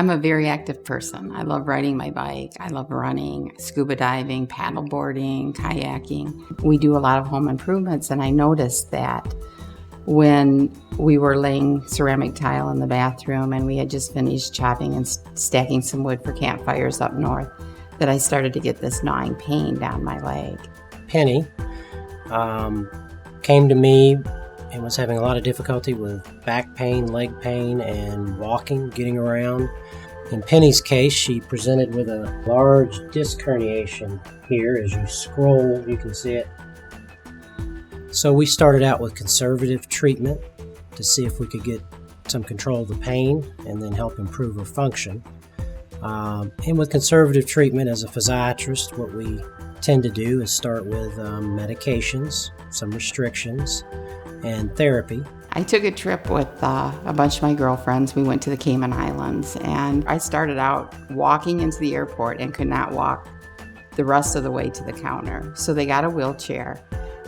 I'm a very active person. I love riding my bike. I love running, scuba diving, paddle boarding, kayaking. We do a lot of home improvements, and I noticed that when we were laying ceramic tile in the bathroom and we had just finished chopping and stacking some wood for campfires up north, that I started to get this gnawing pain down my leg. Penny came to me and was having a lot of difficulty with back pain, leg pain, and walking, getting around. In Penny's case, she presented with a large disc herniation here. As you scroll, you can see it. So we started out with conservative treatment to see if we could get some control of the pain and then help improve her function. And with conservative treatment, as a physiatrist, what we tend to do is start with medications, some restrictions, and therapy. I took a trip with a bunch of my girlfriends. We went to the Cayman Islands, and I started out walking into the airport and could not walk the rest of the way to the counter. So they got a wheelchair.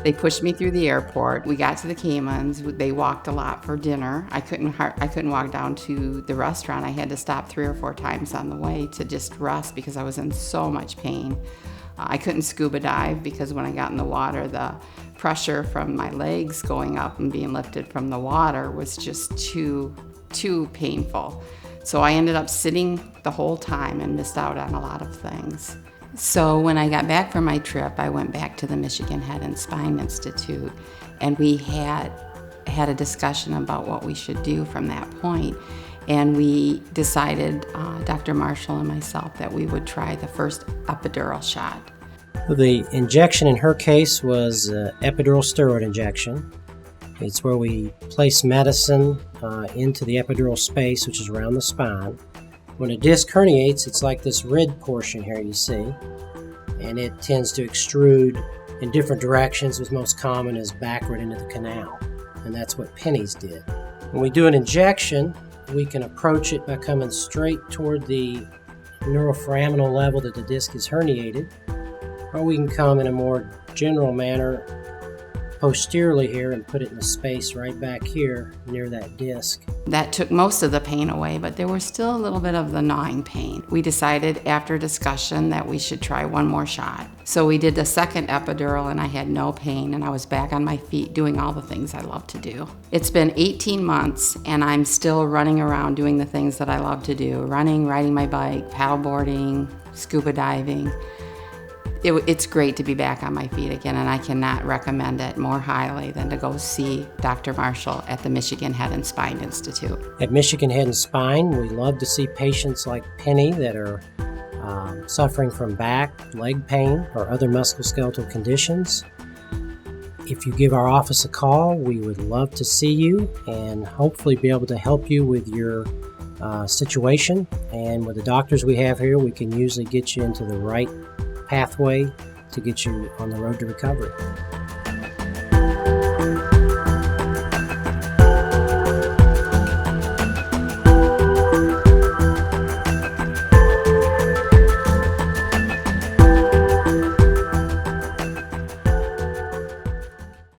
They pushed me through the airport. We got to the Caymans. They walked a lot for dinner. I couldn't walk down to the restaurant. I had to stop 3 or 4 times on the way to just rest because I was in so much pain. I couldn't scuba dive because when I got in the water, the pressure from my legs going up and being lifted from the water was just too painful. So I ended up sitting the whole time and missed out on a lot of things. So when I got back from my trip, I went back to the Michigan Head and Spine Institute, and we had a discussion about what we should do from that point. And we decided, Dr. Marshall and myself, that we would try the first epidural shot. The injection in her case was an epidural steroid injection. It's where we place medicine into the epidural space, which is around the spine. When a disc herniates, it's like this red portion here you see, and it tends to extrude in different directions, with most common is backward into the canal, and that's what Penny's did. When we do an injection, we can approach it by coming straight toward the neuroforaminal level that the disc is herniated, or we can come in a more general manner posteriorly here and put it in the space right back here near that disc. That took most of the pain away, but there was still a little bit of the gnawing pain. We decided after discussion that we should try one more shot. So we did the second epidural, and I had no pain, and I was back on my feet doing all the things I love to do. It's been 18 months, and I'm still running around doing the things that I love to do: running, riding my bike, paddleboarding, scuba diving. It's great to be back on my feet again, and I cannot recommend it more highly than to go see Dr. Marshall at the Michigan Head and Spine Institute. At Michigan Head and Spine, we love to see patients like Penny that are suffering from back, leg pain, or other musculoskeletal conditions. If you give our office a call, we would love to see you and hopefully be able to help you with your situation. And with the doctors we have here, we can usually get you into the right pathway to get you on the road to recovery.